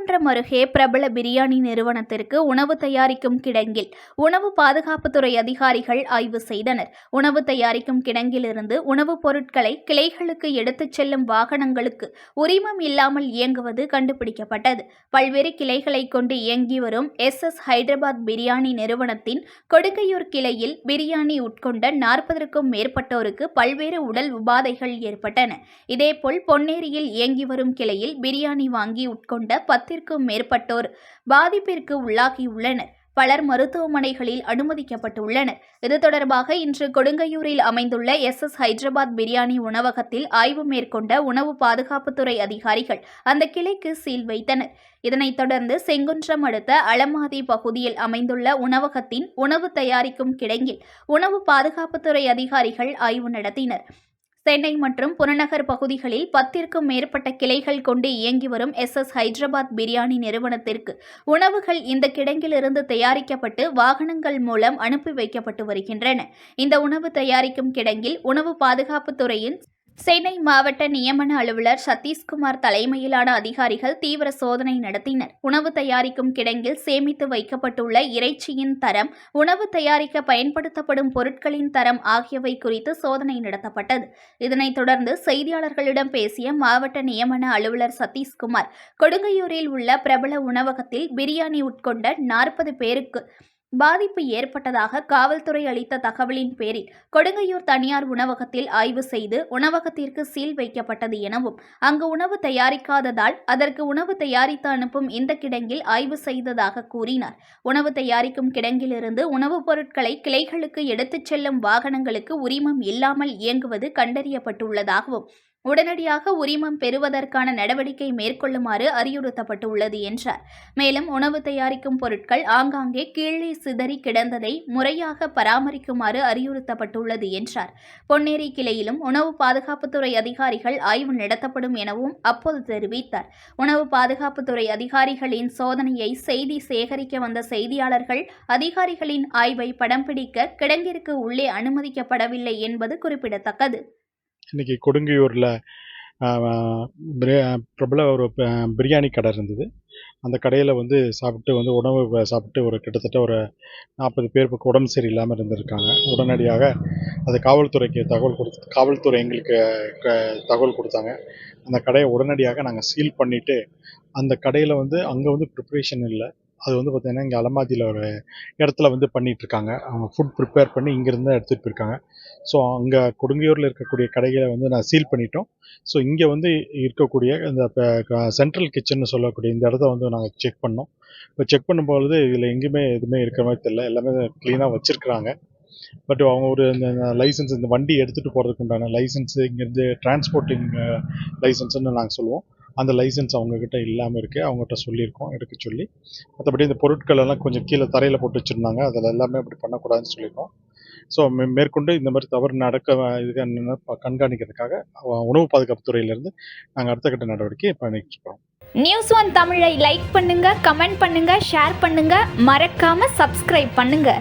செங்குன்றம் அருகே பிரபல பிரியாணி நிறுவனத்திற்கு உணவு தயாரிக்கும் கிடங்கில் உணவு பாதுகாப்புத்துறை அதிகாரிகள் ஆய்வு செய்தனர். உணவு தயாரிக்கும் கிடங்கிலிருந்து உணவுப் பொருட்களை கிளைகளுக்கு எடுத்துச் செல்லும் வாகனங்களுக்கு உரிமம் இல்லாமல் இயங்குவது கண்டுபிடிக்கப்பட்டது. பல்வேறு கிளைகளை கொண்டு இயங்கி வரும் SS ஹைதராபாத் பிரியாணி நிறுவனத்தின் கொடுங்கையூர் கிளையில் பிரியாணி உட்கொண்ட 40க்கும் மேற்பட்டோருக்கு பல்வேறு உடல் உபாதைகள் ஏற்பட்டன. இதேபோல் பொன்னேரியில் இயங்கி வரும் கிளையில் பிரியாணி வாங்கி உட்கொண்ட 10க்கும் மேற்பட்டோர் பாதிப்பிற்கு உள்ளாகியுள்ளனர். பலர் மருத்துவமனைகளில் அனுமதிக்கப்பட்டுள்ளனர். இது தொடர்பாக இன்று கொடுங்கையூரில் அமைந்துள்ள SS ஹைதராபாத் பிரியாணி உணவகத்தில் ஆய்வு மேற்கொண்ட உணவு பாதுகாப்புத்துறை அதிகாரிகள் அந்த கிளைக்கு சீல் வைத்தனர். இதனைத் தொடர்ந்து செங்குன்றம் அடுத்த அலமாதி பகுதியில் அமைந்துள்ள உணவகத்தின் உணவு தயாரிக்கும் கிடங்கில் உணவு பாதுகாப்புத்துறை அதிகாரிகள் ஆய்வு நடத்தினர். சென்னை மற்றும் புறநகர் பகுதிகளில் 10க்கும் மேற்பட்ட கிளைகள் கொண்டு இயங்கி வரும் SS ஹைதராபாத் பிரியாணி நிறுவனத்திற்கு உணவுகள் இந்த கிடங்கிலிருந்து தயாரிக்கப்பட்டு வாகனங்கள் மூலம் அனுப்பி வைக்கப்பட்டு வருகின்றன. இந்த உணவு தயாரிக்கும் கிடங்கில் உணவு பாதுகாப்புத்துறையின் சென்னை மாவட்ட நியமன அலுவலர் சதீஷ்குமார் தலைமையிலான அதிகாரிகள் தீவிர சோதனை நடத்தினர். உணவு தயாரிக்கும் கிடங்கில் சேமித்து வைக்கப்பட்டுள்ள இறைச்சியின் தரம், உணவு தயாரிக்க பயன்படுத்தப்படும் பொருட்களின் தரம் ஆகியவை குறித்து சோதனை நடத்தப்பட்டது. இதனைத் தொடர்ந்து செய்தியாளர்களிடம் பேசிய மாவட்ட நியமன அலுவலர் சதீஷ்குமார், கொடுங்கையூரில் உள்ள பிரபல உணவகத்தில் பிரியாணி உட்கொண்ட 40 பேருக்கு பாதிப்பு ஏற்பட்டதாக காவல்துறை அளித்த தகவலின் பேரில் கொடுங்கையூர் தனியார் உணவகத்தில் ஆய்வு செய்து உணவகத்திற்கு சீல் வைக்கப்பட்டது எனவும், அங்கு உணவு தயாரிக்காததால் அதற்கு உணவு தயாரித்து அனுப்பும் இந்த கிடங்கில் ஆய்வு செய்ததாக கூறினார். உணவு தயாரிக்கும் கிடங்கிலிருந்து உணவுப் பொருட்களை கிளைகளுக்கு எடுத்துச் செல்லும் வாகனங்களுக்கு உரிமம் இல்லாமல் இயங்குவது கண்டறியப்பட்டுள்ளதாகவும், உடனடியாக உரிமம் பெறுவதற்கான நடவடிக்கை மேற்கொள்ளுமாறு அறிவுறுத்தப்பட்டுள்ளது என்றார். மேலும் உணவு தயாரிக்கும் பொருட்கள் ஆங்காங்கே கீழே சிதறி கிடந்ததை முறையாக பராமரிக்குமாறு அறிவுறுத்தப்பட்டுள்ளது என்றார். பொன்னேரி கிளையிலும் உணவு பாதுகாப்புத்துறை அதிகாரிகள் ஆய்வு நடத்தப்படும் எனவும் அப்போது தெரிவித்தார். உணவு பாதுகாப்புத்துறை அதிகாரிகளின் சோதனையை செய்தி சேகரிக்க வந்த செய்தியாளர்கள் அதிகாரிகளின் ஆய்வை படம் பிடிக்க கிடங்கிற்கு உள்ளே அனுமதிக்கப்படவில்லை என்பது குறிப்பிடத்தக்கது. இன்றைக்கி கொடுங்கையூரில் பிரபல ஒரு பிரியாணி கடை இருந்தது. அந்த கடையில் உணவு சாப்பிட்டு கிட்டத்தட்ட ஒரு 40 பேருக்கு உடம்பு சரியில்லாமல் இருந்திருக்காங்க. உடனடியாக அது காவல்துறைக்கு காவல்துறை எங்களுக்கு தகவல் கொடுத்தாங்க. அந்த கடையை உடனடியாக நாங்கள் சீல் பண்ணிவிட்டு, அந்த கடையில் அங்கே ப்ரிப்ரேஷன் இல்லை. அது பார்த்திங்கன்னா இங்கே அலமாதியில் ஒரு இடத்துல பண்ணிகிட்ருக்காங்க. அவங்க ஃபுட் ப்ரிப்பேர் பண்ணி இங்கேருந்து எடுத்துகிட்டு போயிருக்காங்க. ஸோ அங்கே கொடுங்கையூரில் இருக்கக்கூடிய கடைகளை நான் சீல் பண்ணிட்டோம். ஸோ இங்கே இருக்கக்கூடிய இந்த சென்ட்ரல் கிச்சன்னு சொல்லக்கூடிய இந்த இடத்த நாங்கள் செக் பண்ணோம். இப்போ செக் பண்ணும்பொழுது இதில் எங்கேயுமே எதுவுமே இருக்கிற மாதிரி தெரியல. எல்லாமே க்ளீனாக வச்சுருக்குறாங்க. பட் அவங்க இந்த லைசன்ஸ், இந்த வண்டி எடுத்துகிட்டு போகிறதுக்கு உண்டான லைசன்ஸு, இங்கேருந்து டிரான்ஸ்போர்ட்டிங் லைசன்ஸுன்னு நாங்கள் சொல்லுவோம். அந்த லைசன்ஸ் அவங்கக்கிட்ட இல்லாமல் இருக்குது. அவங்ககிட்ட சொல்லியிருக்கோம் எடுக்க சொல்லி. மற்றபடி இந்த பொருட்கள் எல்லாம் கொஞ்சம் கீழே தரையில் போட்டு வச்சுருந்தாங்க. அதில் எல்லாமே அப்படி பண்ணக்கூடாதுன்னு சொல்லியிருக்கோம். ஸோ மேற்கொண்டு இந்த மாதிரி தவறு இதுக்கு என்னென்ன கண்காணிக்கிறதுக்காக உணவு பாதுகாப்பு துறையிலேருந்து நாங்கள் அடுத்த கட்ட நடவடிக்கை பண்ணிட்டுருக்கோம். News1 தமிழை லைக் பண்ணுங்க, கமெண்ட் பண்ணுங்க, ஷேர் பண்ணுங்க, மறக்காம சப்ஸ்கிரைப் பண்ணுங்க.